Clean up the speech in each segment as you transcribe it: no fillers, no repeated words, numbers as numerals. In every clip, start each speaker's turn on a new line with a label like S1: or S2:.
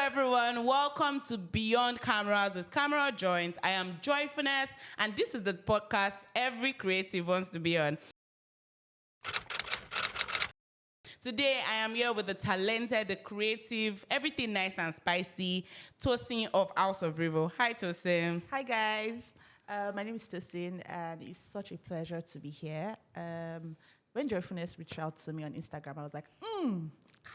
S1: everyone. Welcome to Beyond Cameras with Camera Joints. I am Joyfulness, and this is the podcast every creative wants to be on. Today, I am here with the talented, the creative, everything nice and spicy, Tosin of House of Rheevo. Hi, Tosin.
S2: Hi, guys. My name is Tosin, and it's such a pleasure to be here. When Joyfulness reached out to me on Instagram, I was like,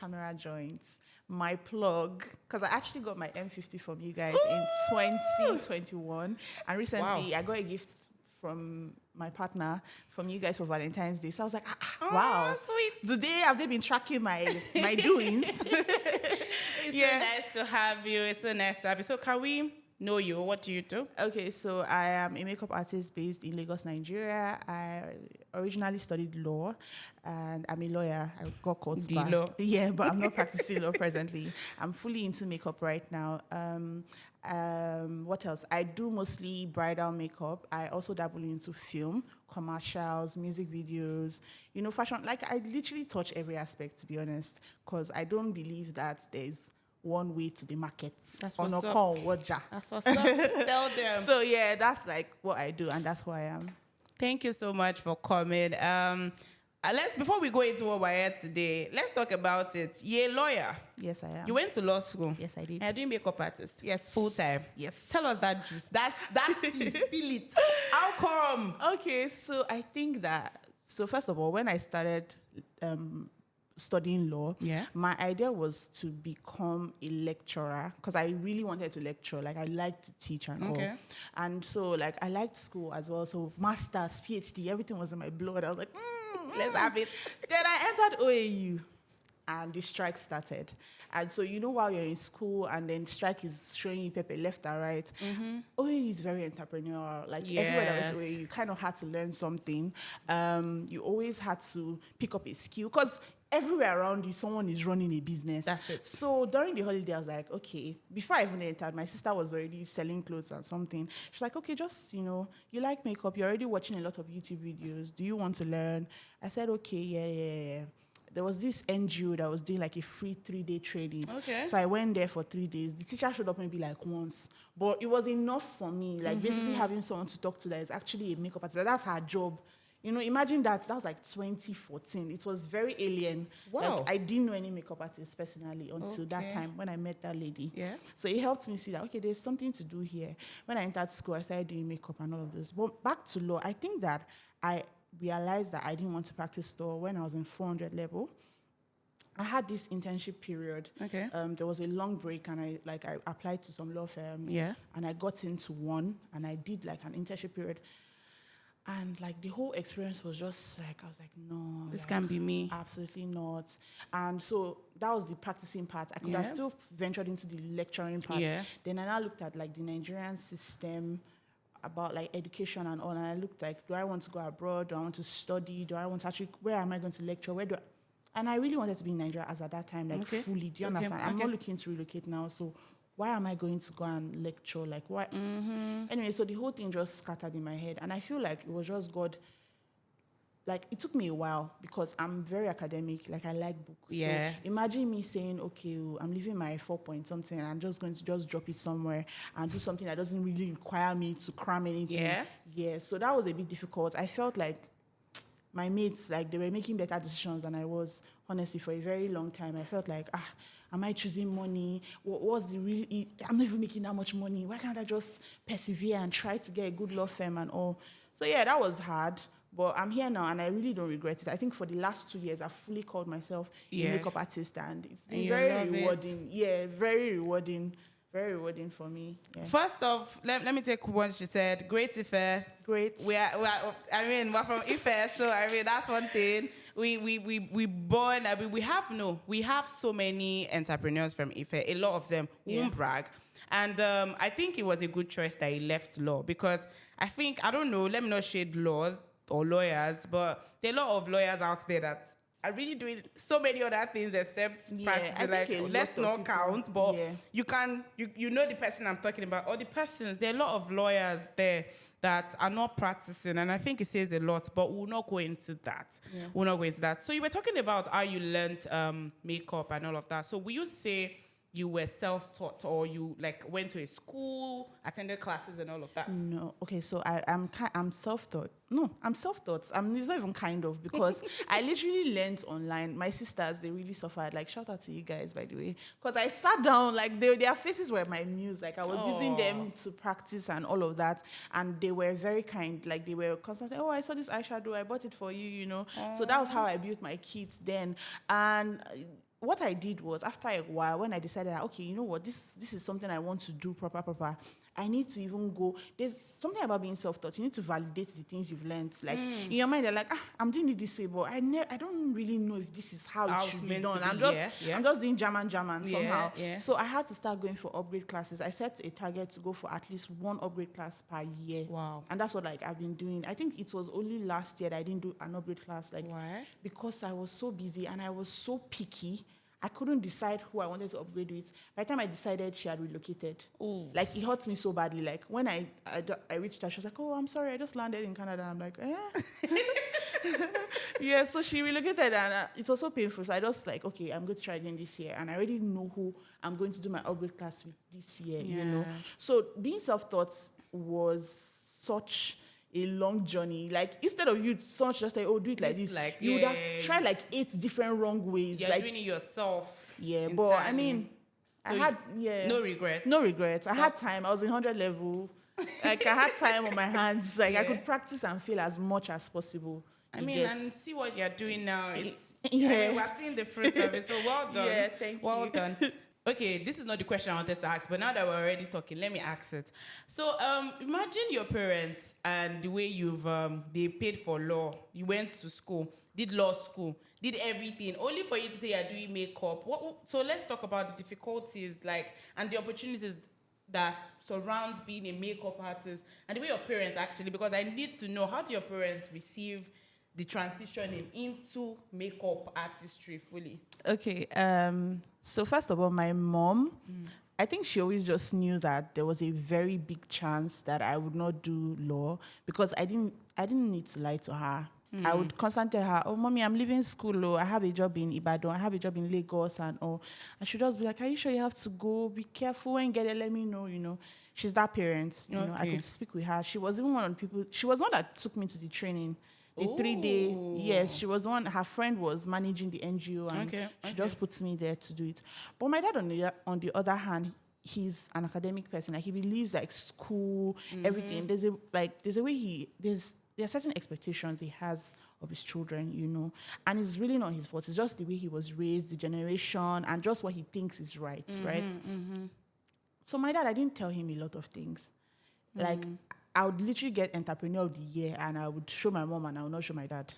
S2: Camera Joints, my plug. Because I actually got my M50 from you guys in 2021. And recently, I got a gift from my partner from you guys for Valentine's Day. So I was like, wow.
S1: Sweet.
S2: Have they been tracking my doings?
S1: It's so nice to have you. It's so nice to have you. So can we know you? What do you do?
S2: Okay, so I am a makeup artist based in Lagos, Nigeria. I originally studied law, and I'm a lawyer. I got caught back.
S1: Law.
S2: Yeah, but I'm not practicing law presently. I'm fully into makeup right now. What else? I do mostly bridal makeup. I also dabble into film, commercials, music videos, fashion. Like, I literally touch every aspect, to be honest, because I don't believe that there's one way to the market.
S1: That's what's up. That's what's up. Tell them.
S2: So yeah, that's like what I do, and that's who I am.
S1: Thank you so much for coming. Before we go into what we're here today, let's talk about it. You're a lawyer.
S2: Yes, I am.
S1: You went to law school.
S2: Yes, I did.
S1: And you're doing makeup artist.
S2: Yes.
S1: Full time.
S2: Yes.
S1: Tell us that juice. That tea. Spill it. How come?
S2: Okay, so I think that, first of all, when I started studying law, my idea was to become a lecturer because I really wanted to lecture. Like, I liked to teach and all. And so, like, I liked school as well. So master's, PhD, everything was in my blood. I was like, let's have it. Then I entered OAU and the strike started. And so, while you're in school and then strike is showing you paper left and right, OAU is very entrepreneurial. Like, everywhere that went to OAU, you kind of had to learn something. You always had to pick up a skill because everywhere around you, someone is running a business.
S1: That's it.
S2: So during the holiday, I was like, okay, before I even entered, my sister was already selling clothes and something. She's like, okay, just, you like makeup. You're already watching a lot of YouTube videos. Do you want to learn? I said, okay, yeah. There was this NGO that was doing like a free 3-day training.
S1: Okay.
S2: So I went there for 3 days. The teacher showed up maybe like once, but it was enough for me. Like, basically having someone to talk to that is actually a makeup artist. That's her job. Imagine that was like 2014. It was very alien.
S1: Wow.
S2: Like, I didn't know any makeup artist personally until that time when I met that lady.
S1: Yeah.
S2: So it helped me see that, okay, there's something to do here. When I entered school, I started doing makeup and all of this. But back to law, I think that I realized that I didn't want to practice law when I was in 400 level. I had this internship period.
S1: Okay.
S2: There was a long break, and I applied to some law firms.
S1: Yeah.
S2: And I got into one, and I did like an internship period. And like, the whole experience was just like, I was like, no.
S1: This can't be me.
S2: Absolutely not. And so that was the practicing part. I could have still ventured into the lecturing part.
S1: Yeah.
S2: Then I now looked at like the Nigerian system about like education and all. And I looked like, do I want to go abroad? Do I want to study? Do I want to actually, where am I going to lecture? And I really wanted to be in Nigeria as at that time, like fully. Do you understand? I'm not looking to relocate now. So why am I going to go and lecture? Like, why? Anyway, so the whole thing just scattered in my head. And I feel like it was just God. Like, it took me a while because I'm very academic. Like, I like books.
S1: Yeah.
S2: So imagine me saying, okay, I'm leaving my 4 point something and I'm just going to just drop it somewhere and do something that doesn't really require me to cram anything. Yeah. So that was a bit difficult. I felt like my mates, like, they were making better decisions than I was, honestly, for a very long time. I felt like, am I choosing money? What's the real... I'm not even making that much money. Why can't I just persevere and try to get a good law firm and all? So, yeah, that was hard. But I'm here now, and I really don't regret it. I think for the last 2 years, I've fully called myself a makeup artist, and it's been very rewarding. Yeah, very rewarding. Very rewarding for me. Yeah.
S1: First off, let me take one. She said, "Great Ife."
S2: Great.
S1: We're from Ife, so that's one thing. We born. We have so many entrepreneurs from Ife. A lot of them won't brag, and I think it was a good choice that he left law because I don't know. Let me not shade law or lawyers, but there are a lot of lawyers out there that are really doing so many other things except practicing. Like, let's not count, but you know the person I'm talking about, or the persons. There are a lot of lawyers there that are not practicing, and I think it says a lot, but we'll not go into that. We'll not go into that. So you were talking about how you learned makeup and all of that. So will you say you were self-taught, or you like went to a school, attended classes and all of that?
S2: No. Okay, so I'm self-taught. No, I'm self-taught. It's not even kind of, because I literally learned online. My sisters, they really suffered. Like, shout out to you guys, by the way. Because I sat down, like, their faces were my muse. Like, I was using them to practice and all of that. And they were very kind. Like, they were constantly, oh, I saw this eyeshadow. I bought it for you, you know. So that was how I built my kit then. And what I did was, after a while, when I decided, okay, you know what, this is something I want to do proper, I need to even go. There's something about being self-taught. You need to validate the things you've learned. Like, in your mind, you're like, I'm doing it this way, but I don't really know if this is how it should be done. I'm just doing German somehow.
S1: Yeah.
S2: So I had to start going for upgrade classes. I set a target to go for at least one upgrade class per year.
S1: Wow.
S2: And that's what I've been doing. I think it was only last year that I didn't do an upgrade class.
S1: Why?
S2: Because I was so busy and I was so picky. I couldn't decide who I wanted to upgrade with. By the time I decided, she had relocated.
S1: Ooh.
S2: Like, it hurt me so badly. Like, when I reached her, she was like, oh, I'm sorry, I just landed in Canada. I'm like, yeah, so she relocated, and it was so painful. So I just like, okay, I'm going to try again this year. And I already know who I'm going to do my upgrade class with this year, you know. So being self-taught was such a long journey. Like, instead of you so much just say, oh, do it like this, like, you would have tried like 8 different wrong ways.
S1: You're
S2: like,
S1: doing it yourself.
S2: Yeah,
S1: entirely.
S2: but I mean, so I had
S1: no regrets.
S2: No regrets. I had time. I was in 100 level. Like, I had time on my hands. Like, I could practice and feel as much as possible.
S1: I mean, and see what you're doing now. It's,
S2: I mean,
S1: we're seeing the fruit of it. So well done.
S2: Yeah, thank you.
S1: Well done. Okay, this is not the question I wanted to ask, but now that we're already talking, let me ask it. So, imagine your parents and the way they paid for law. You went to school, did law school, did everything, only for you to say you're doing makeup. So let's talk about the difficulties, and the opportunities that surrounds being a makeup artist, and the way your parents actually, because I need to know, how do your parents receive the transitioning into makeup artistry fully? Okay.
S2: So first of all, my mom, I think she always just knew that there was a very big chance that I would not do law, because I didn't need to lie to her. I would constantly tell her, oh, mommy, I'm leaving school. Oh, I have a job in Ibadan. I have a job in Lagos and all. And she'd just be like, are you sure you have to go? Be careful. When you get it, let me know, you know. She's that parent. You know, I could speak with her. She was even one of the people. She was one that took me to the training. The 3-day, yes, she was the one. Her friend was managing the NGO, and she just puts me there to do it. But my dad, on the other hand, he's an academic person. Like, he believes like school, everything. There are certain expectations he has of his children, you know, and it's really not his fault. It's just the way he was raised, the generation, and just what he thinks is right, right? So my dad, I didn't tell him a lot of things, like. I would literally get entrepreneur of the year, and I would show my mom and I would not show my dad.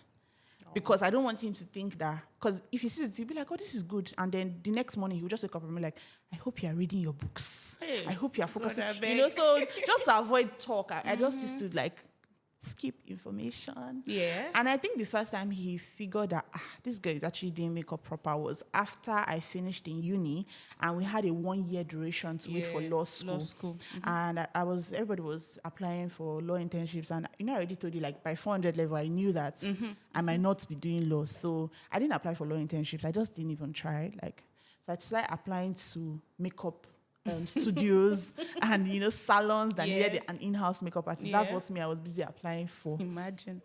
S2: Because I don't want him to think that, because if he sees it, he'll be like, oh, this is good. And then the next morning, he'll just wake up and be like, I hope you are reading your books. I hope you are focusing. You know, so just to avoid talk, I just used to like skip information. Yeah. And I think the first time he figured that this girl is actually doing makeup proper was after I finished in uni, and we had a 1-year duration to wait for law school. And everybody was applying for law internships, and you know, I already told you, like, by 400 level, I knew that I might not be doing law. So I didn't apply for law internships. I just didn't even try. So I started applying to makeup studios and, you know, salons that needed an in-house makeup artist. That's what I was busy applying for.
S1: Imagine.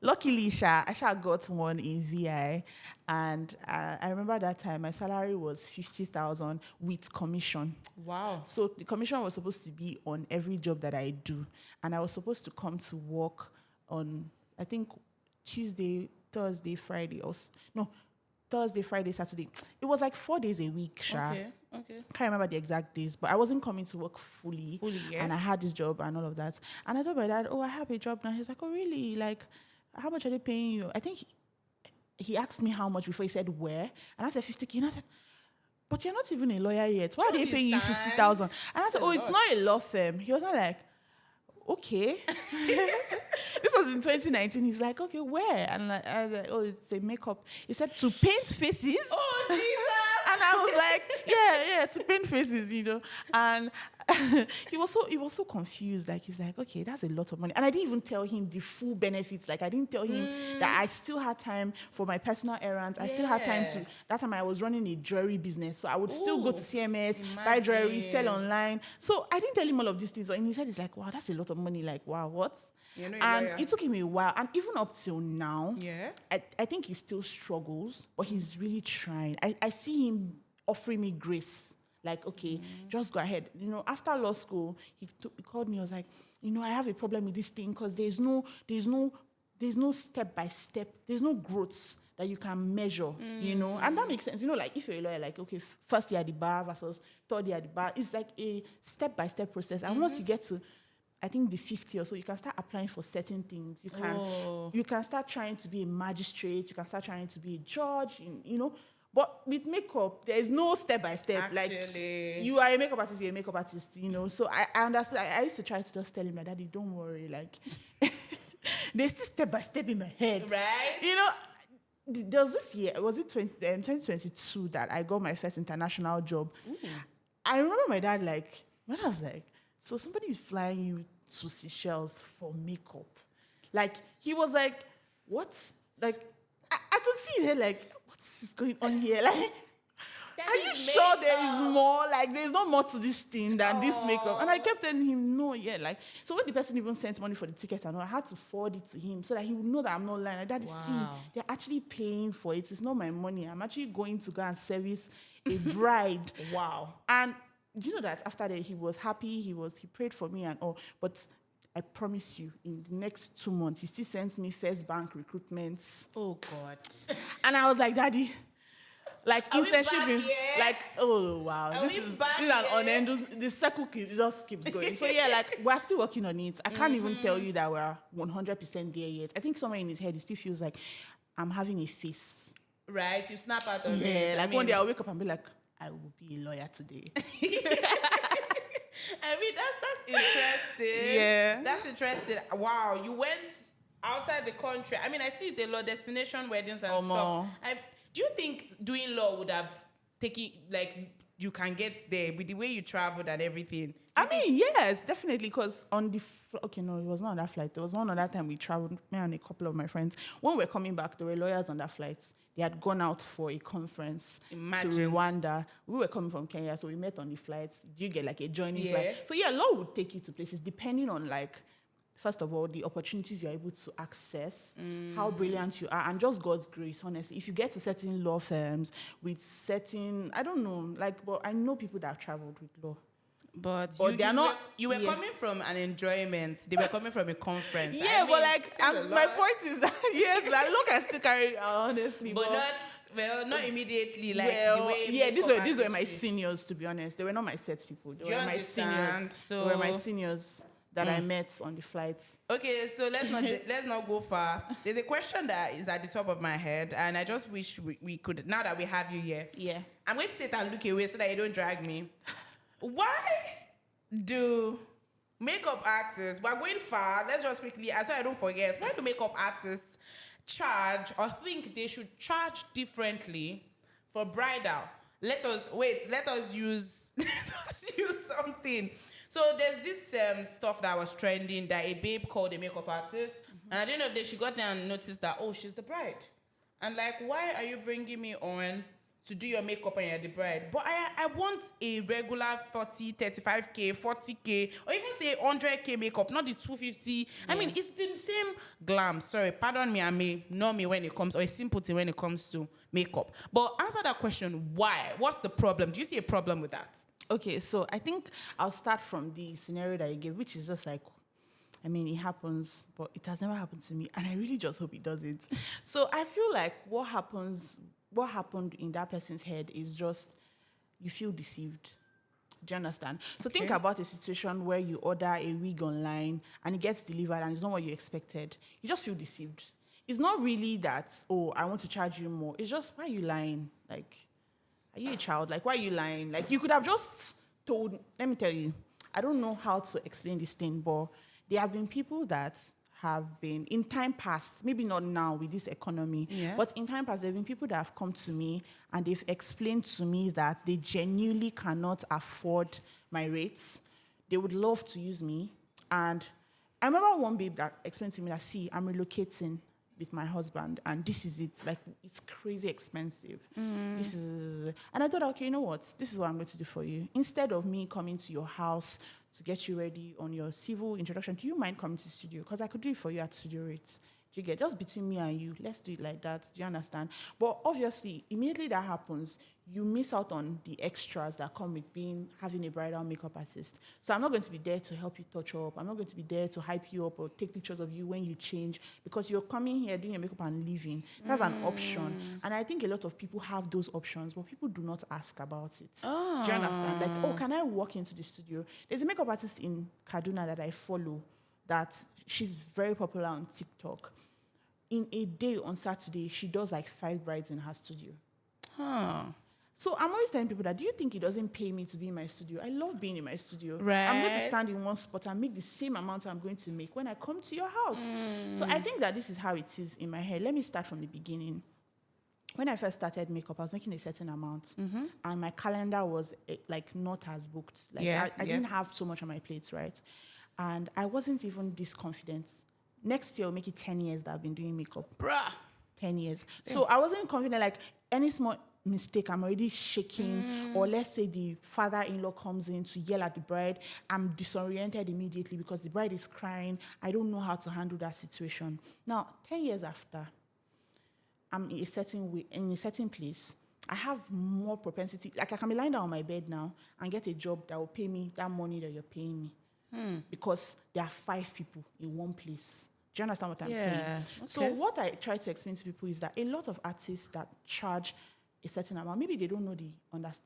S2: Luckily, I got one in VI, and I remember that time my salary was 50,000 with commission. Wow! So the commission was supposed to be on every job that I do, and I was supposed to come to work on, I think, Tuesday, Thursday, Friday, Thursday, Friday, Saturday. It was like 4 days a week, Sha. Okay. Can't remember the exact days, but I wasn't coming to work fully, and I had this job and all of that. And I told my dad, oh, I have a job now. He's like, oh, really? Like, how much are they paying you? I think he asked me how much before he said where, and I said 50K. And I said, but you're not even a lawyer yet. Why are they paying you 50,000? And I said, oh, it's not a law firm. He was not like, okay. This was in 2019. He's like, okay, where? And I was like, oh, it's a makeup. He said, to paint faces.
S1: Oh, Jesus.
S2: And I I was like, yeah, to paint faces, And he was so confused. Like, he's like, okay, that's a lot of money. And I didn't even tell him the full benefits. Like, I didn't tell him that I still had time for my personal errands. I still had time to, that time I was running a jewelry business. So I would still go to CMS, buy jewelry, sell online. So I didn't tell him all of these things. But he said, he's like, wow, that's a lot of money. Like, wow, what? And it took him a while. And even up till now, I think he still struggles, but he's really trying. I see him offering me grace. Like, okay, just go ahead. After law school, he called me. I was like, I have a problem with this thing because there's no step by step. There's no growth that you can measure, and that makes sense. Like if you're a lawyer, like, okay, first year at the bar versus third year at the bar, it's like a step by step process. And once you get to, I think, the 50 or so, you can start applying for certain things. You can start trying to be a magistrate. You can start trying to be a judge. But with makeup, there is no step by step. Like, you are a makeup artist, you're a makeup artist. So I understood. I used to try to just tell him, my daddy, don't worry. Like, there's still step by step in my head,
S1: right?
S2: There was this year. Was it 2022 that I got my first international job? I remember my dad when I was like, so somebody is flying you to Seychelles for makeup. Like, he was like, what? Like, I could see there, like, what's going on here? Like, are you sure there is more? Like, there's no more to this thing than this makeup. And I kept telling him, no, like, so when the person even sent money for the ticket and all, I had to forward it to him so that he would know that I'm not lying. Like, Daddy, see, they're actually paying for it. It's not my money. I'm actually going to go and service a bride. And do you know that after that he was happy, he prayed for me and all, but I promise you, in the next 2 months, he still sends me first bank recruitments.
S1: Oh God.
S2: And I was like, Daddy, like, internship, like, oh wow, this is an unending, the circle just keeps going. So yeah, like, we're still working on it. I can't even tell you that we're 100% there yet. I think somewhere in his head, he still feels like I'm having a face.
S1: Right, you snap out of it.
S2: Yeah, like one day I'll wake up and be like, I will be a lawyer today.
S1: I mean, that's interesting.
S2: Yeah.
S1: That's interesting. Wow, you went outside the country. I mean, I see the law destination weddings and stuff. Do you think doing law would have taken, like, you can get there with the way you traveled and everything?
S2: I mean, yes, definitely. Because on the no, it was not on that flight. There was one other time we traveled, me and a couple of my friends. When we were coming back, there were lawyers on that flight. They had gone out for a conference to Rwanda. We were coming from Kenya, so we met on the flights. You get like a joining flight. So yeah, law would take you to places depending on, like, first of all, the opportunities you're able to access, how brilliant you are, and just God's grace, honestly. If you get to certain law firms with certain, I don't know, like, but I know people that have traveled with law.
S1: But you were coming from an enjoyment. They were coming from a conference.
S2: Yeah, but like, my point is that, yes, like, look, I still carry, honestly.
S1: But not immediately. Like,
S2: well,
S1: the way
S2: these were my seniors, to be honest. They were not my set people. They were my seniors.
S1: So
S2: they were my seniors that I met on the flight.
S1: Okay, so let's not go far. There's a question that is at the top of my head, and I just wish we could, now that we have you here.
S2: Yeah.
S1: I'm going to sit and look away so that you don't drag me. Why do makeup artists, we're going far, let's just quickly, so I don't forget, why do makeup artists charge or think they should charge differently for bridal? Let us use something. So there's this stuff that was trending that a babe called a makeup artist, and at the end of the day, she got there and noticed that, oh, she's the bride. And like, why are you bringing me on to do your makeup and you're the bride? But I want a regular 40, 35K, 40K, or even say 100K makeup, not the 250. Yeah. I mean, it's the same glam. Sorry, pardon me, I may know me when it comes, or a simple thing when it comes to makeup. But answer that question, why? What's the problem? Do you see a problem with that?
S2: Okay, so I think I'll start from the scenario that you gave, which is just like, I mean, it happens, but it has never happened to me, and I really just hope it doesn't. So I feel like what happened in that person's head is just, you feel deceived. Do you understand? So think about a situation where you order a wig online and it gets delivered and it's not what you expected. You just feel deceived. It's not really that, oh, I want to charge you more. It's just, why are you lying? Like, are you a child? Like, why are you lying? Like, you could have just told, let me tell you, I don't know how to explain this thing, but there have been people that have been, in time past, maybe not now with this economy, but in time past, there have been people that have come to me and they've explained to me that they genuinely cannot afford my rates. They would love to use me. And I remember one babe that explained to me that, see, I'm relocating with my husband, and this is it. Like, it's crazy expensive. This is, and I thought, okay, you know what? This is what I'm going to do for you. Instead of me coming to your house to get you ready on your civil introduction, do you mind coming to the studio? Because I could do it for you at studio rates. Do you get? Just between me and you, let's do it like that. Do you understand? But obviously, immediately that happens, you miss out on the extras that come with having a bridal makeup artist. So I'm not going to be there to help you touch up. I'm not going to be there to hype you up or take pictures of you when you change, because you're coming here, doing your makeup and leaving. That's an option. And I think a lot of people have those options, but people do not ask about it. Do you understand? Like, oh, can I walk into the studio? There's a makeup artist in Kaduna that I follow that she's very popular on TikTok. In a day on Saturday, she does like 5 brides in her studio. So I'm always telling people that, do you think it doesn't pay me to be in my studio? I love being in my studio.
S1: Right.
S2: I'm going to stand in one spot and make the same amount I'm going to make when I come to your house. So I think that this is how it is in my head. Let me start from the beginning. When I first started makeup, I was making a certain amount, and my calendar was like not as booked. Like I didn't have so much on my plate, right? And I wasn't even this confident. Next year, I'll make it 10 years that I've been doing makeup. 10 years. Yeah. So I wasn't confident, like any small mistake, I'm already shaking. Or let's say the father-in-law comes in to yell at the bride. I'm disoriented immediately because the bride is crying. I don't know how to handle that situation. Now, 10 years after, I'm in a certain place. I have more propensity. Like, I can be lying down on my bed now and get a job that will pay me that money that you're paying me. Because there are 5 people in one place. Do you understand what I'm saying? Okay. So what I try to explain to people is that a lot of artists that charge a certain amount, maybe they don't know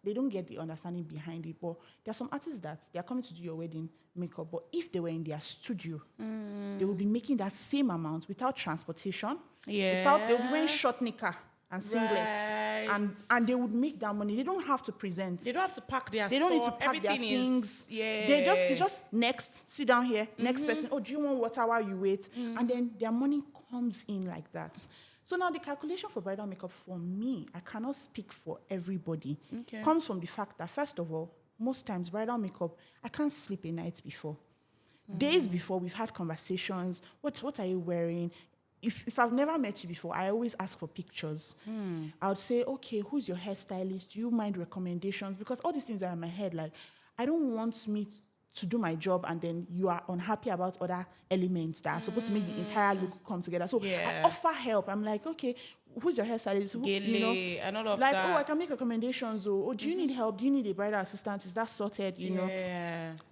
S2: they don't get the understanding behind it, but there are some artists that they are coming to do your wedding makeup, but if they were in their studio, they would be making that same amount without transportation, they would be wearing short knicker and singlets, and they would make that money. They don't have to present.
S1: They don't have to pack their
S2: They
S1: stuff.
S2: don't need to pack their things. It's just next, sit down here, next person. Oh, do you want water while you wait? And then their money comes in like that. So now the calculation for bridal makeup for me, I cannot speak for everybody, comes from the fact that, first of all, most times bridal makeup, I can't sleep a night before. Days before, we've had conversations. What are you wearing? If I've never met you before, I always ask for pictures. I would say, okay, who's your hairstylist? Do you mind recommendations? Because all these things are in my head. Like, I don't want me to do my job and then you are unhappy about other elements that are supposed to make the entire look come together. So I offer help. I'm like, okay, who's your hairstylist?
S1: And all of
S2: like,
S1: that.
S2: I can make recommendations. Oh, do you need help? Do you need a bridal assistant? Is that sorted? You know,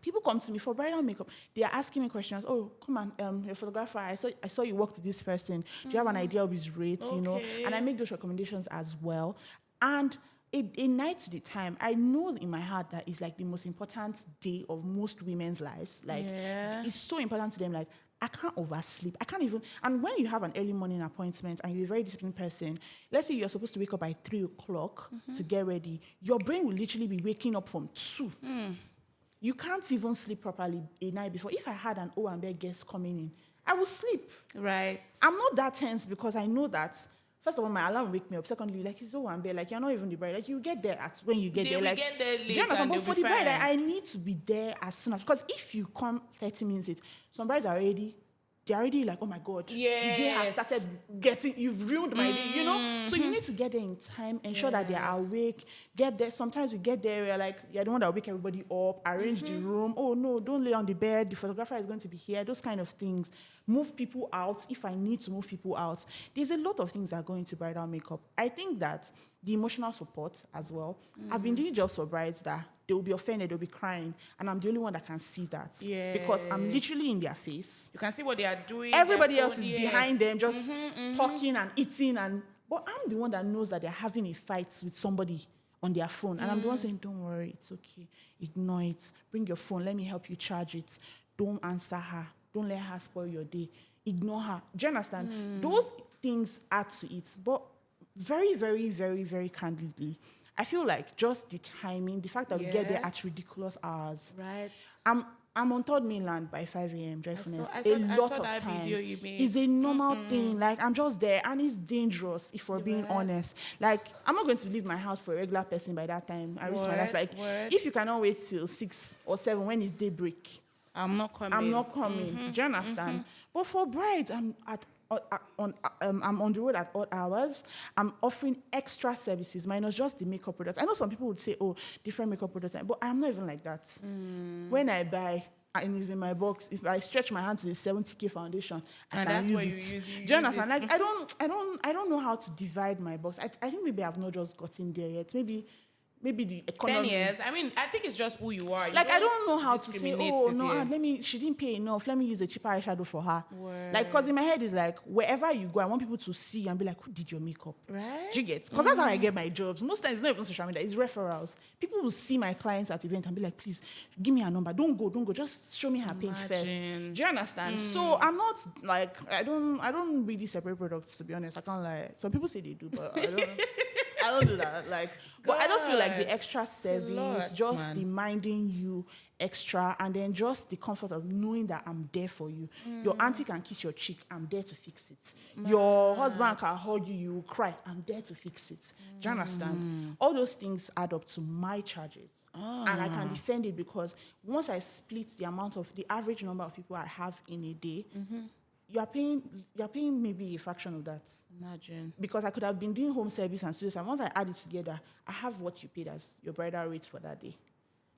S2: people come to me for bridal makeup. They are asking me questions. Oh, come on, your photographer. I saw you worked with this person. Do you have an idea of his rate? You know, and I make those recommendations as well. And a night to the time, I know in my heart that it's like the most important day of most women's lives. Like, it's so important to them. Like, I can't oversleep. I can't even. And when you have an early morning appointment and you're a very disciplined person, let's say you're supposed to wake up by 3 o'clock to get ready, your brain will literally be waking up from 2. You can't even sleep properly a night before. If I had an O&B guest coming in, I will sleep.
S1: Right.
S2: I'm not that tense because I know that. First of all, my alarm will wake me up. Secondly, like, it's so one like, you're not even the bride. Like, you get there when you get there.
S1: We
S2: like,
S1: get there late,
S2: but for the bride, I need to be there as soon as. Because if you come 30 minutes late, some brides are they're already like, oh my God, the day has started you've ruined my day, you know? So you need to get there in time, ensure that they're awake, get there. Sometimes we get there, we're like, you're the one that will wake everybody up, arrange the room. Oh no, don't lay on the bed. The photographer is going to be here. Those kind of things. Move people out if I need to move people out. There's a lot of things that go into bridal makeup. I think that the emotional support as well. I've been doing jobs for brides that they will be offended, they'll be crying, and I'm the only one that can see that. Because I'm literally in their face.
S1: You can see what they are doing.
S2: Everybody else is behind them, just talking and eating. But I'm the one that knows that they're having a fight with somebody on their phone. And I'm the one saying, don't worry, it's okay. Ignore it. Bring your phone. Let me help you charge it. Don't answer her. Don't let her spoil your day. Ignore her. Do you understand? Those things add to it. But very, very, very, very candidly, I feel like just the timing, the fact that we get there at ridiculous hours.
S1: Right.
S2: I'm on third mainland by 5 a.m. Joyfulness.
S1: I
S2: lot
S1: saw
S2: of
S1: that
S2: times.
S1: video you made.
S2: It's a normal thing. Like, I'm just there, and it's dangerous if we're being honest. Like, I'm not going to leave my house for a regular person by that time. I risk my life. Like, if you cannot wait till 6 or 7 when it's daybreak,
S1: I'm not coming.
S2: Do you understand? But for brides, I'm on the road at odd hours. I'm offering extra services minus just the makeup products. I know some people would say, oh, different makeup products, but I'm not even like that. When I buy, and it's in my box, if I stretch my hand to the 70K foundation, I can use it. Do you understand? Like, I don't know how to divide my box. I think maybe I've not just gotten there yet. Maybe the economy.
S1: 10 years. I mean, I think it's just who you are.
S2: Like, I don't know how to say, oh, no, she didn't pay enough. Let me use a cheaper eyeshadow for her. Like, because in my head, it's like, wherever you go, I want people to see and be like, who did your makeup?
S1: Right.
S2: Do you get? Because that's how I get my jobs. Most times, it's not even social media, it's referrals. People will see my clients at event and be like, please, give me a number. Don't go. Just show me her page first. Do you understand? So, I'm not, like, I don't really separate products, to be honest. I can't lie. Some people say they do, but I don't. I don't do that. Like, but I just feel like the extra service, the minding you extra, and then just the comfort of knowing that I'm there for you. Your auntie can kiss your cheek, I'm there to fix it. Your husband can hug you, you will cry, I'm there to fix it. Do you understand? All those things add up to my charges. And I can defend it because once I split the average number of people I have in a day, you're paying maybe a fraction of that.
S1: Imagine.
S2: Because I could have been doing home service and studios, and once I add it together, I have what you paid as your bridal rate for that day.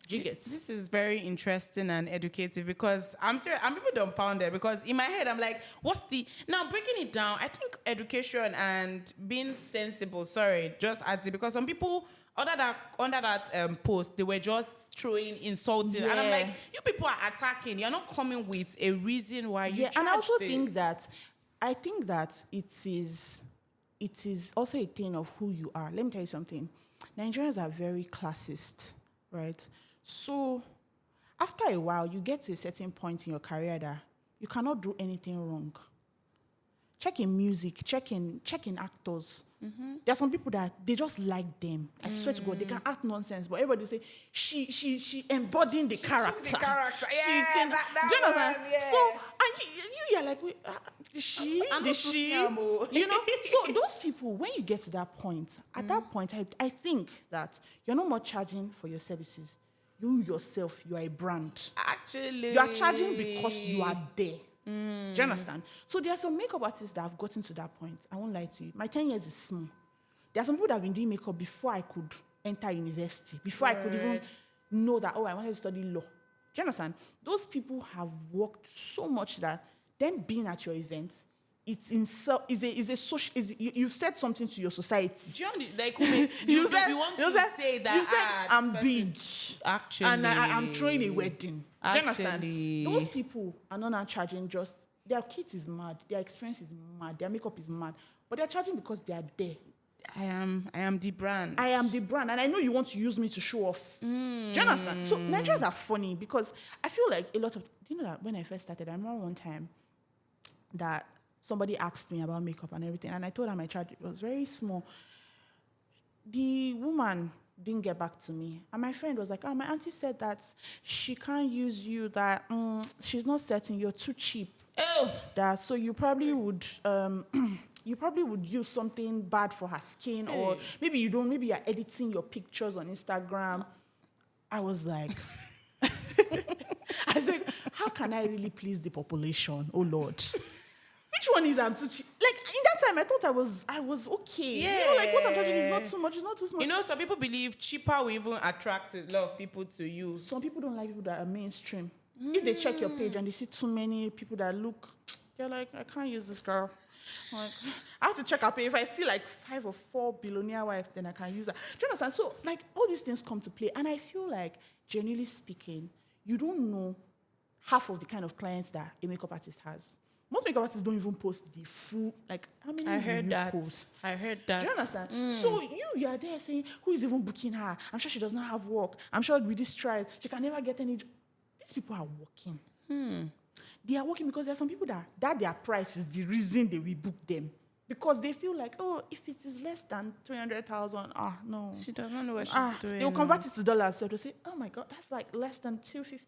S2: Do you get?
S1: This is very interesting and educative because I'm serious. I'm people dumbfounded because in my head I'm like, now breaking it down? I think education and being sensible. Just adds it because some people under that post they were just throwing insulting, and I'm like, you people are attacking. You're not coming with a reason why you.
S2: And I also think that it is also a thing of who you are. Let me tell you something. Nigerians are very classist, right? So after a while, you get to a certain point in your career that you cannot do anything wrong. Check in music, check in actors. There are some people that they just like them. I swear to God, they can act nonsense, but everybody will say she embodying the character.
S1: Took the character.
S2: Do you know what I mean? So and you're like, wait, did she? You know? So those people, when you get to that point, at that point, I think that you're no more charging for your services. You yourself, you are a brand.
S1: Actually,
S2: you are charging because you are there. Do you understand? So there are some makeup artists that have gotten to that point. I won't lie to you. My 10 years is small. There are some people that have been doing makeup before I could enter university, before I could even know that, I wanted to study law. Do you understand? Those people have worked so much that them being at your event, it's in is a social. You've said something to your society.
S1: Do you like you say that?
S2: You said I'm big,
S1: actually,
S2: and I'm throwing a wedding. Do you understand? Those people are not charging just their kit is mad, their experience is mad, their makeup is mad, but they're charging because they are there.
S1: I am the brand.
S2: I am the brand, and I know you want to use me to show off. Do you understand? So Nigerians are funny because I feel like a lot of that when I first started, I remember one time that somebody asked me about makeup and everything, and I told her my charge was very small. The woman didn't get back to me, and my friend was like, my auntie said that she can't use you, that she's not certain, you're too cheap. That so you probably would use something bad for her skin, or maybe you don't, maybe you're editing your pictures on Instagram. I was like, I said, how can I really please the population? Oh Lord. Which one is I'm too cheap? Like in that time, I thought I was okay.
S1: Yeah.
S2: Like what I'm charging is not too much. It's not too small.
S1: Some people believe cheaper will even attract a lot of people to you.
S2: Some people don't like people that are mainstream. If they check your page and they see too many people that look, they're like, I can't use this girl. Like, I have to check her page. If I see like 5 or 4 billionaire wives, then I can use her. Do you understand? So like all these things come to play, and I feel like, genuinely speaking, you don't know half of the kind of clients that a makeup artist has. Most makeup artists don't even post the full, like, how many
S1: I heard that.
S2: post?
S1: I heard that.
S2: Do you understand? So you are there saying, who is even booking her? I'm sure she does not have work. I'm sure with this trial, she can never get any. These people are working. They are working because there are some people that their price is the reason they will book them. Because they feel like, if it is less than 300,000, no.
S1: She doesn't know what she's doing.
S2: They'll convert it to dollars. So they'll say, oh my God, that's like less than £250.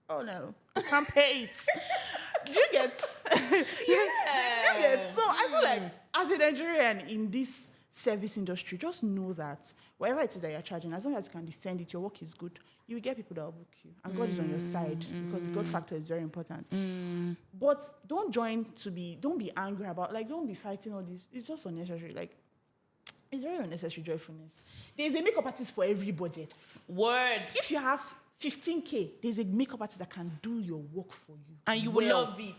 S2: oh no, I can't pay it. Do you get?
S1: Yeah.
S2: You get? So I feel like as a Nigerian in this service industry, just know that whatever it is that you're charging, as long as you can defend it, your work is good, you will get people that will book you. And God is on your side because the God factor is very important. But don't be angry about, like, don't be fighting all this. It's just unnecessary. Like, it's very unnecessary joyfulness. There's a makeup artist for every budget.
S1: Word.
S2: If you have 15K, there's a makeup artist that can do your work for you.
S1: And you will love it.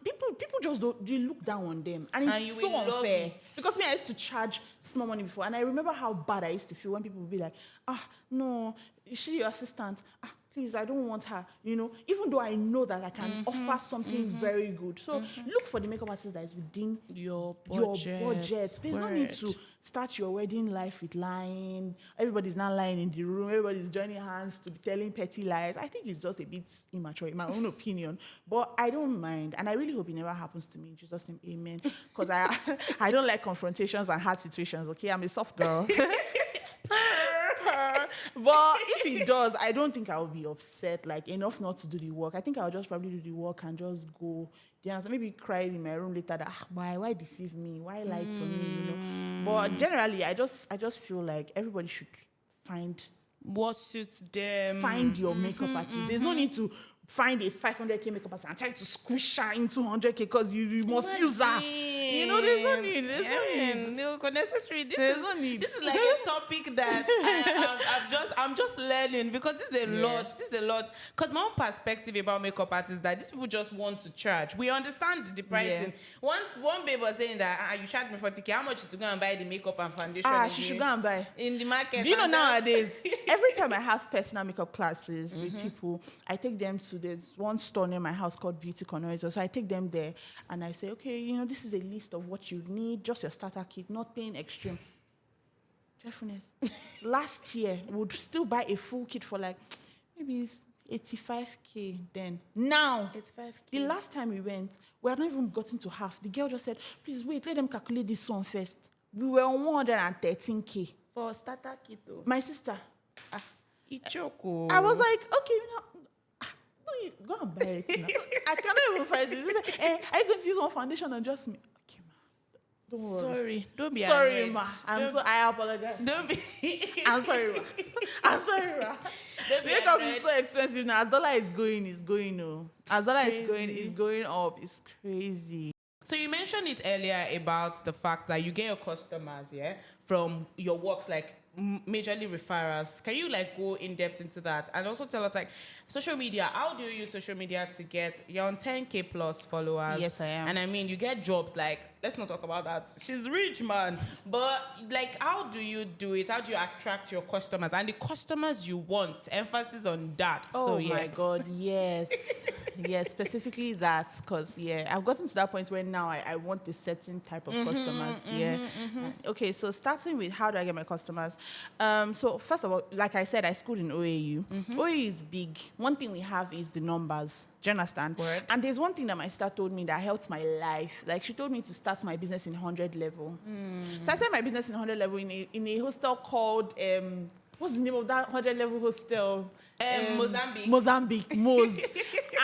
S2: People just don't, they look down on them. And it's so unfair. Because me, I used to charge small money before. And I remember how bad I used to feel when people would be like, no, is she your assistant? Please, I don't want her. You know, even though I know that I can offer something very good. So look for the makeup artist that is within
S1: your budget.
S2: There's no need to start your wedding life with lying. Everybody's not lying in the room. Everybody's joining hands to be telling petty lies. I think it's just a bit immature, in my own opinion. But I don't mind. And I really hope it never happens to me. In Jesus' name, amen. Because I don't like confrontations and hard situations, okay? I'm a soft girl. But if it does, I don't think I will be upset, like, enough not to do the work. I think I'll just probably do the work and just go. Maybe cry in my room later that, why deceive me? Why lie to me? You know. But generally, I just feel like everybody should find
S1: what suits them.
S2: Find your makeup artist. There's no need to find a 500K makeup artist and try to squish her into 100K because you must use her. You know, there's no need. There's no need.
S1: No necessary.
S2: There's no need.
S1: This is like a topic that I'm just learning, because this is a lot. This is a lot. Because my own perspective about makeup artists is that these people just want to charge. We understand the pricing. Yeah. One babe was saying that you charge me 40K. How much is to go and buy the makeup and foundation?
S2: She should go and buy
S1: in the market.
S2: Do you know nowadays? Every time I have personal makeup classes with people, I take them to there's one store near my house called Beauty Connoisseur. So I take them there and I say, okay, you know, this is a list of what you need, just your starter kit, nothing extreme. Joyfulness. Last year, we would still buy a full kit for like maybe 85K then. Now, 85K. The last time we went, we had not even gotten to half. The girl just said, please wait, let them calculate this one first. We were on 113K.
S1: For starter kit though.
S2: My sister.
S1: Ichoko.
S2: I was like, okay, you know, go and buy it now. I cannot even find it. Are you going to use one foundation and just me? Okay, ma. Don't worry.
S1: Sorry. Don't be
S2: sorry,
S1: annoyed.
S2: ma. I apologize.
S1: Don't be.
S2: I'm sorry, ma. I'm sorry, ma. Makeup is so expensive now. As dollar is going. No. As dollar is going up. It's crazy.
S1: So you mentioned it earlier about the fact that you get your customers, from your works, like majorly referrals. Can you like go in depth into that and also tell us like social media? How do you use social media to get? You're on 10K plus followers.
S2: Yes, I am.
S1: And I mean, you get jobs like. Let's not talk about that. She's rich, man. But like, how do you do it? How do you attract your customers and the customers you want? Emphasis on that.
S2: Oh my God, yes. Yes, specifically that, because I've gotten to that point where now I want a certain type of customers. Okay, so starting with how do I get my customers? So first of all, like I said, I schooled in OAU. OAU is big. One thing we have is the numbers. Do you understand?
S1: Word. And
S2: there's one thing that my sister told me that helped my life. Like, she told me to start my business in 100 level. So I started my business in 100 level in a hostel called, what's the name of that 100 level hostel? Mozambique, Moz.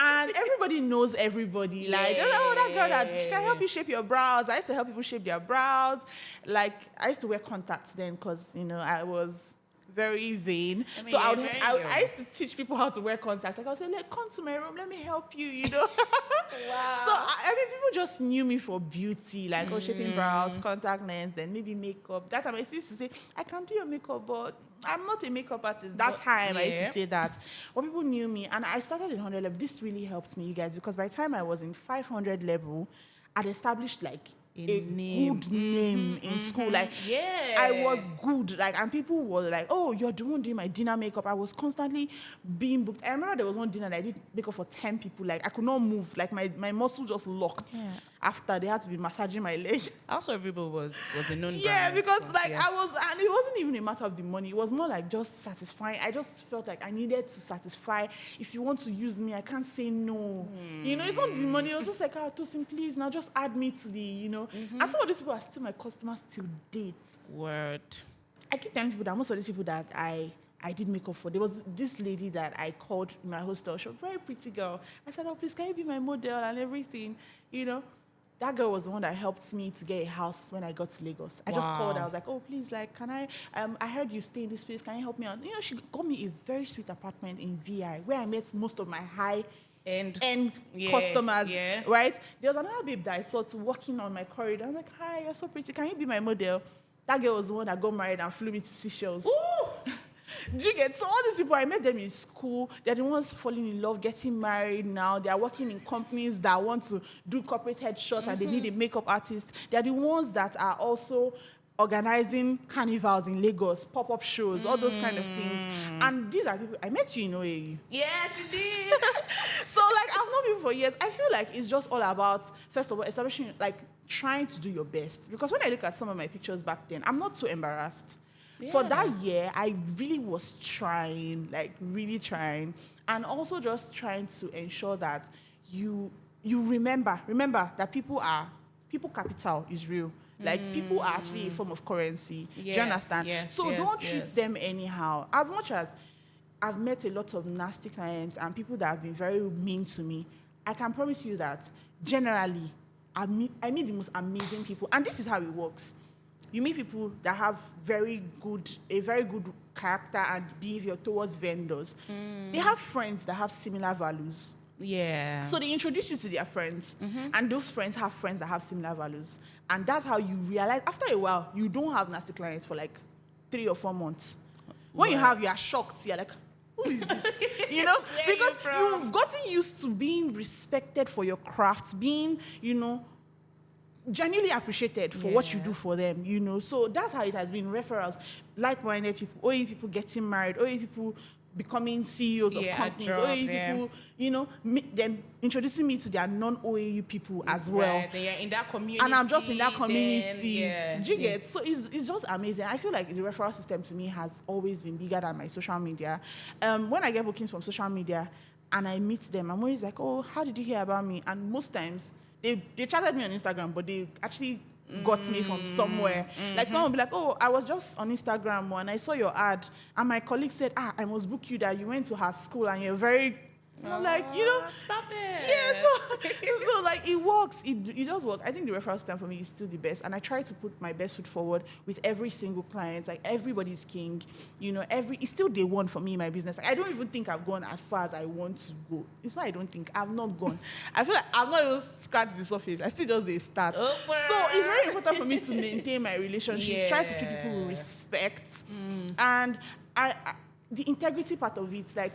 S2: And everybody knows everybody. Like, oh, that girl that she can help you shape your brows. I used to help people shape their brows. Like, I used to wear contacts then because, you know, I was very vain. I mean, so I used to teach people how to wear contacts. Like, I would say, like, come to my room, let me help you, you know.
S1: Wow.
S2: So, I mean, people just knew me for beauty, like, shaping brows, contact lens, then maybe makeup. That time I used to say, I can do your makeup, but I'm not a makeup artist. That time I used to say that. But people knew me, and I started in 100 level. This really helped me, you guys, because by the time I was in 500 level, I'd established, like, a good name in school. Like, I was good. Like, and people were like, oh, you're the one doing my dinner makeup. I was constantly being booked. I remember there was one dinner that I did makeup for 10 people. Like, I could not move. Like, my muscle just locked. After they had to be massaging my leg.
S1: Also, Rheevo was a known brand.
S2: Yeah, because like I was, and it wasn't even a matter of the money. It was more like just satisfying. I just felt like I needed to satisfy. If you want to use me, I can't say no. You know, it's not the money. It was just like, Tosin, please, now just add me to the, you know. And some of these people are still my customers till date.
S1: Word.
S2: I keep telling people that most of these people that I I did makeup for. There was this lady that I called in my hostel. She was a very pretty girl. I said, oh, please, can you be my model and everything? You know, that girl was the one that helped me to get a house when I got to Lagos. I just called her. I was like, oh, please, like, can I heard you stay in this place. Can you help me out? You know, she got me a very sweet apartment in VI where I met most of my high-end customers, right? There was another babe that I saw walking on my corridor. I'm like, hi, you're so pretty. Can you be my model? That girl was the one that got married and flew me to Seychelles. Ooh! Do you get? So all these people, I met them in school. They're the ones falling in love, getting married now. They are working in companies that want to do corporate headshot and they need a makeup artist. They're the ones that are also organizing carnivals in Lagos, pop-up shows, all those kind of things. And these are people, I met you in OAU.
S1: Yes, you did.
S2: So, like, I've known people for years. I feel like it's just all about, first of all, establishing, like, trying to do your best. Because when I look at some of my pictures back then, I'm not too embarrassed. Yeah. For that year, I really was trying, like really trying, and also just trying to ensure that you remember that people capital is real. Like people are actually a form of currency. Yes, do you understand?
S1: Yes,
S2: so don't treat them anyhow. As much as I've met a lot of nasty clients and people that have been very mean to me, I can promise you that generally, I meet the most amazing people, and this is how it works. You meet people that have a very good character and behavior towards vendors. They have friends that have similar values.
S1: Yeah.
S2: So they introduce you to their friends, and those friends have friends that have similar values. And that's how you realize, after a while, you don't have nasty clients for like 3 or 4 months. When you have, you are shocked. You're like, who is this? You know? Because you've gotten used to being respected for your craft, being, you know, genuinely appreciated for what you do for them, you know. So that's how it has been. Referrals, like-minded people, OAU people getting married, OAU people becoming CEOs of companies, OAU people, you know, then introducing me to their non-OAU people as well.
S1: Right, they are in that community.
S2: And I'm just in that community. Do you get? So it's just amazing. I feel like the referral system to me has always been bigger than my social media. When I get bookings from social media and I meet them, I'm always like, oh, how did you hear about me? And most times, they chatted me on Instagram, but they actually got me from somewhere. Like someone will be like, oh, I was just on Instagram and I saw your ad, and my colleague said, I must book you that you went to her school and you're very... I'm like, you know,
S1: stop it.
S2: Yeah, so like it works. It does work. I think the referral system for me is still the best, and I try to put my best foot forward with every single client. Like everybody's king, you know. It's still day one for me in my business. Like, I don't even think I've gone as far as I want to go. It's not. I don't think I've not gone. I feel like I've not even scratched the surface. I still just a start. So it's very important for me to maintain my relationships. Try to treat people with respect, and the integrity part of it, like.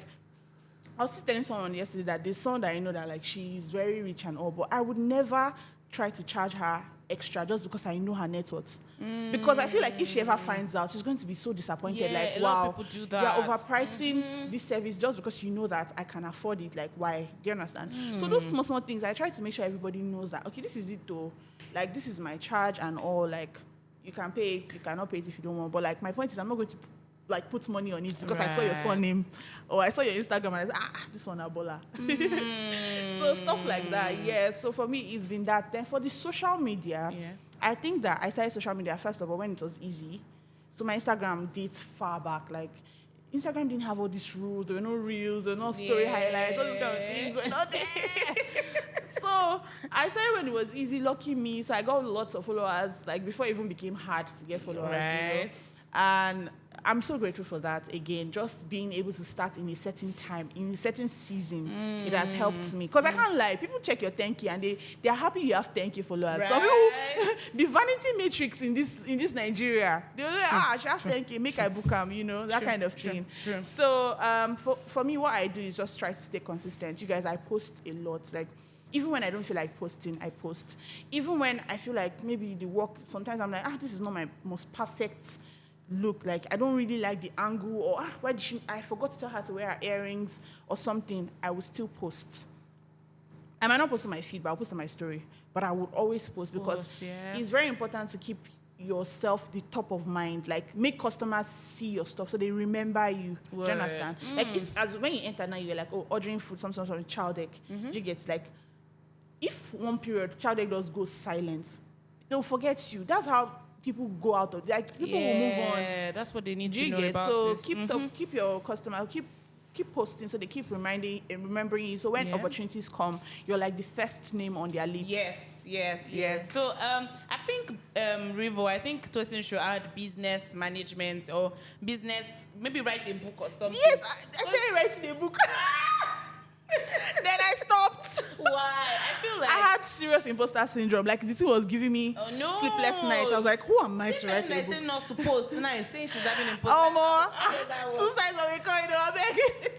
S2: I was telling someone yesterday that there's someone that I know that like she's very rich and all, but I would never try to charge her extra just because I know her net worth. Because I feel like if she ever finds out, she's going to be so disappointed.
S1: Yeah,
S2: like,
S1: a
S2: wow,
S1: lot of people do that.
S2: You're overpricing this service just because you know that I can afford it. Like, why? Do you understand? So those small things, I try to make sure everybody knows that, okay, this is it though. Like, this is my charge and all. Like, you can pay it, you cannot pay it if you don't want. But like, my point is I'm not going to like put money on it because I saw your surname or I saw your Instagram and I said, this one Abola. So stuff like that, yeah. So for me, it's been that. Then for the social media, I think that I started social media, first of all, when it was easy. So my Instagram dates far back. Like, Instagram didn't have all these rules. There were no reels, there were no story highlights, all these kind of things were not there. So I started when it was easy, lucky me. So I got lots of followers, like before it even became hard to get followers. You know? And I'm so grateful for that. Again, just being able to start in a certain time, in a certain season, it has helped me. Because I can't lie, people check your 10K and they're happy you have 10K followers.
S1: Right.
S2: Some people, the vanity matrix in this Nigeria, they're like, she has 10K, make I book them, you know, that kind of thing. True. So for me, what I do is just try to stay consistent. You guys, I post a lot. Like, even when I don't feel like posting, I post. Even when I feel like maybe the work, sometimes I'm like, this is not my most perfect look, like I don't really like the angle, or why did I forgot to tell her to wear her earrings or something. I will still post. I might not post on my feed, but I'll post on my story. But I would always post because it's very important to keep yourself the top of mind. Like, make customers see your stuff so they remember you. Do you understand? Like, when you enter now, you're like, ordering food, some child deck. You get like, if one period child deck does go silent, they'll forget you. That's how people go out of, like, people will move on.
S1: Yeah, that's what they need
S2: Do
S1: to
S2: you
S1: know
S2: get?
S1: about
S2: So
S1: this.
S2: keep your customer, keep posting, so they keep remembering you. So when opportunities come, you're like the first name on their lips.
S1: Yes. So I think Rheevo, I think Tosin should add business management or business, maybe write a book or something.
S2: Yes, I started writing a book. Then I stopped.
S1: Why? I feel like
S2: I had serious imposter syndrome. Like, the thing was giving me sleepless nights. I was like, who am I to write a book?
S1: Saying us to post now is saying she's having imposter.
S2: Two sides of a coin, I beg.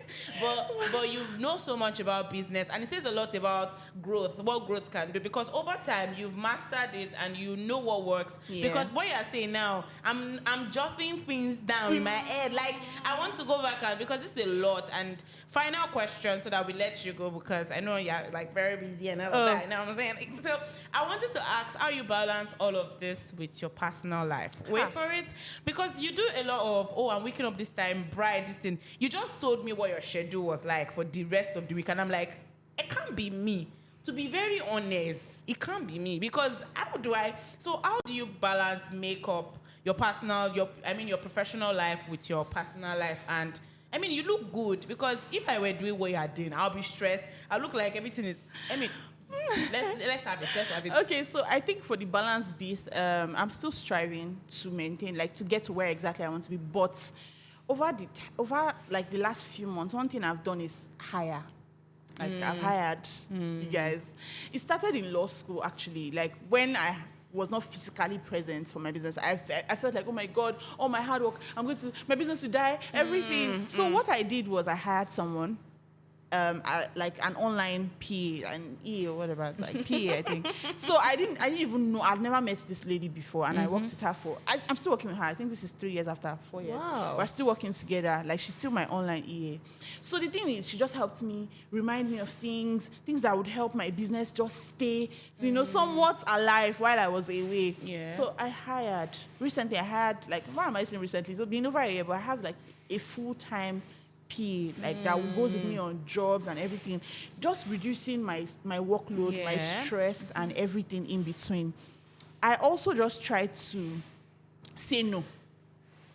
S1: But you know so much about business, and it says a lot about growth, what growth can do, because over time you've mastered it and you know what works.
S2: Yeah.
S1: Because what you're saying now, I'm jotting things down in my head. Like, I want to go back and, because this is a lot. And final question so that we let you go, because I know you're like very busy and all of that. You know what I'm saying? So I wanted to ask how you balance all of this with your personal life. Wait for it. Because you do a lot of, I'm waking up this time, bright, this thing. You just told me what your schedule was like for the rest of the week. And I'm like, it can't be me. To be very honest, it can't be me. Because how do you balance makeup, your professional life with your personal life? And I mean, you look good, because if I were doing what you are doing, I'll be stressed. I look like everything is, let's have it.
S2: Okay, so I think for the balance bit, I'm still striving to maintain, like, to get to where exactly I want to be. But over like the last few months, one thing I've done is hire. Like, I've hired you guys. It started in law school, actually. Like, when I was not physically present for my business, I felt like, oh my God, all my hard work, my business will die, everything. So what I did was I hired someone, like an online PA, an E or whatever, like PA, I think. So I didn't even know, I'd never met this lady before, and I worked with her I'm still working with her. I think this is 3 years after 4 years.
S1: Wow.
S2: We're still working together. Like, she's still my online EA. So the thing is, she just helped me, remind me of things that would help my business just stay, somewhat alive while I was away.
S1: Yeah.
S2: So recently I hired, like, why am I saying recently? It's been over a year, but I have like a full-time PA, like, that goes with me on jobs and everything, just reducing my workload, my stress, and everything in between. I also just try to say no.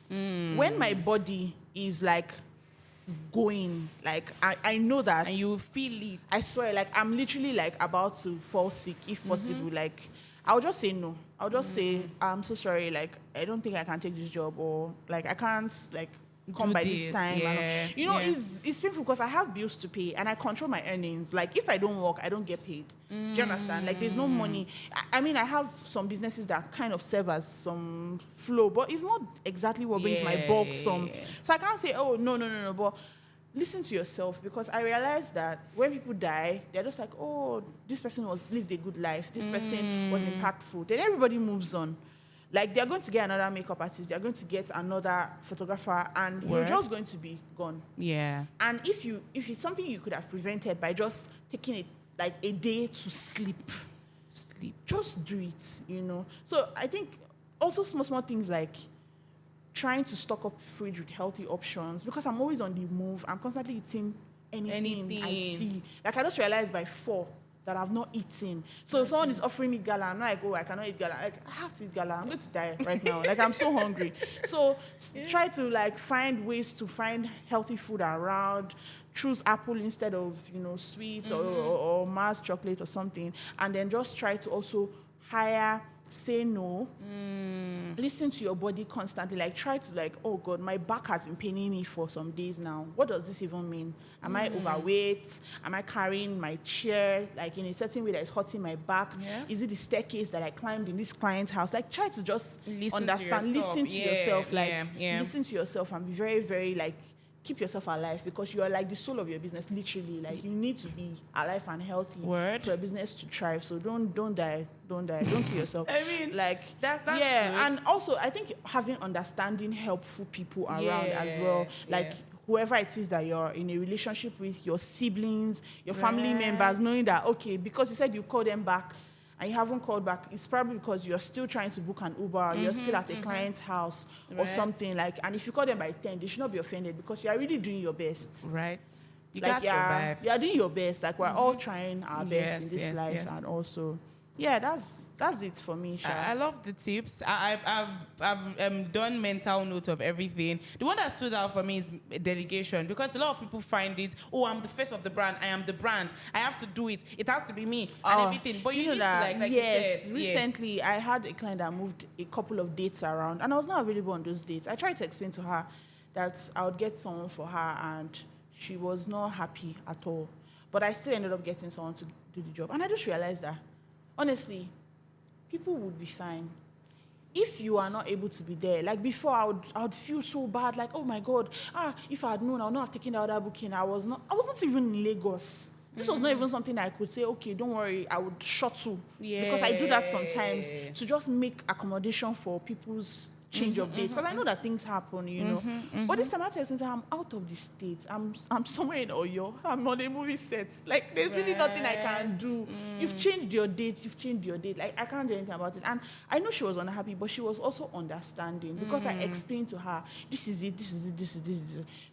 S2: When my body is like going, like, I know that,
S1: and you feel it.
S2: I swear, like, I'm literally like about to fall sick, if possible. Like, I'll just say no. I'll just say, I'm so sorry, like, I don't think I can take this job, or like, I can't, like, come by this time. It's painful because I have bills to pay and I control my earnings. Like, if I don't work, I don't get paid. Do you understand? Like, there's no money. I mean, I have some businesses that kind of serve as some flow, but it's not exactly what brings my bulk some. So I can't say, oh, no. But listen to yourself, because I realized that when people die, they're just like, oh, this person lived a good life. This person was impactful. Then everybody moves on. Like, they're going to get another makeup artist, they're going to get another photographer, and you're just going to be gone. Yeah. And if it's something you could have prevented by just taking it like a day to sleep, just do it, So I think also small things like trying to stock up fridge with healthy options, because I'm always on the move. I'm constantly eating anything I see. Like, I just realized by 4 that I've not eaten. So if someone is offering me gala, I'm like, oh, I cannot eat gala. Like, I have to eat gala. I'm going to die right now. Like, I'm so hungry. So try to, like, find ways to find healthy food around. Choose apple instead of, sweet or Mars chocolate or something. And then just try to also say no. Listen to your body constantly. Like, try to, like, oh God, my back has been paining me for some days now. What does this even mean? Am I overweight? Am I carrying my chair, like, in a certain way that is hurting my back? Is it the staircase that I climbed in this client's house? Like, try to just understand. Listen to yourself. Listen to yourself and be very, very, like, keep yourself alive, because you are like the soul of your business, literally. Like, you need to be alive and healthy for your business to thrive. So don't die. Don't kill yourself.
S1: I mean,
S2: like,
S1: that's
S2: good. And also I think having understanding, helpful people around as well. Like, whoever it is that you're in a relationship with, your siblings, your family members, knowing that, okay, because you said you call them back and you haven't called back, it's probably because you're still trying to book an Uber, you're still at a client's house or something. Like, and if you call them by 10, they should not be offended, because you are really doing your best. Right. You can't survive. You are doing your best. Like, we're all trying our best in this life. And also, that's that's it for me, Sha.
S1: I love the tips. I've done mental note of everything. The one that stood out for me is delegation, because a lot of people find it, oh, I'm the face of the brand. I am the brand. I have to do it. It has to be me and everything. But you know need
S2: that,
S1: to like
S2: yes,
S1: you said,
S2: recently I had a client that moved a couple of dates around, and I was not available on those dates. I tried to explain to her that I would get someone for her, and she was not happy at all. But I still ended up getting someone to do the job. And I just realized that, honestly, people would be fine. If you are not able to be there, like before, I would feel so bad, like, oh my God, if I had known, I would not have taken the other booking. I was not even in Lagos. This was not even something I could say, okay, don't worry, I would shuttle. Yeah. Because I do that sometimes to just make accommodation for people's change of dates, because I know that things happen, you know. But this time I had to explain, I'm out of the state. I'm somewhere in Oyo. I'm on a movie set. Like, there's really nothing I can do. You've changed your date. Like, I can't do anything about it. And I know she was unhappy, but she was also understanding, because I explained to her, this is it.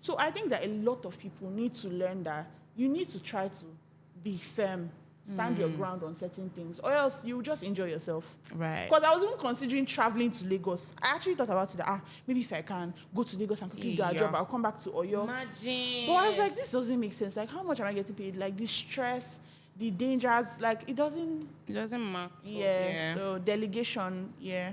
S2: So I think that a lot of people need to learn that you need to try to be firm. Stand your ground on certain things, or else you just enjoy yourself.
S1: Right.
S2: Because I was even considering traveling to Lagos. I actually thought about it that maybe if I can go to Lagos and quickly do a job, I'll come back to Oyo.
S1: Imagine.
S2: But I was like, this doesn't make sense. Like, how much am I getting paid? Like, the stress, the dangers, like, it doesn't
S1: matter.
S2: Yeah. So delegation, yeah.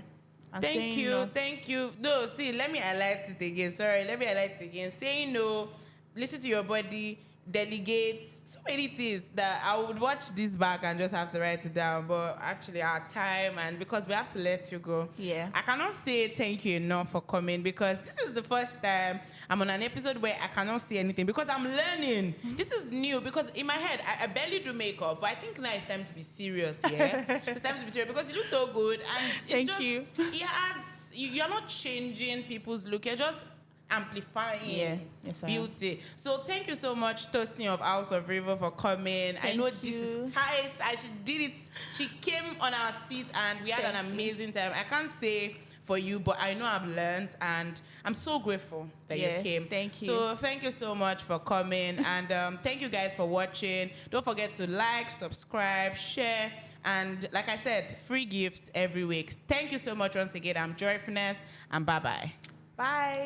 S2: And
S1: thank you. No, see, let me highlight it again. Saying no, listen to your body, delegate. So many things that I would watch this back and just have to write it down. But actually, our time, and because we have to let you go.
S2: Yeah.
S1: I cannot say thank you enough for coming, because this is the first time I'm on an episode where I cannot say anything, because I'm learning. This is new, because in my head, I barely do makeup, but I think now it's time to be serious, yeah? It's time to be serious, because you look so good. And it's
S2: thank you.
S1: It adds, you're not changing people's look. You're just amplifying beauty. So thank you so much, Tosin of House of Rheevo, for coming. I know this is tight. She did it. She came on our seat and we had an amazing time. I can't say for you, but I know I've learned, and I'm so grateful that you came.
S2: Thank you.
S1: So thank you so much for coming, and thank you guys for watching. Don't forget to like, subscribe, share, and like I said, free gifts every week. Thank you so much once again. I'm Joyfulness, and bye-bye.
S2: Bye.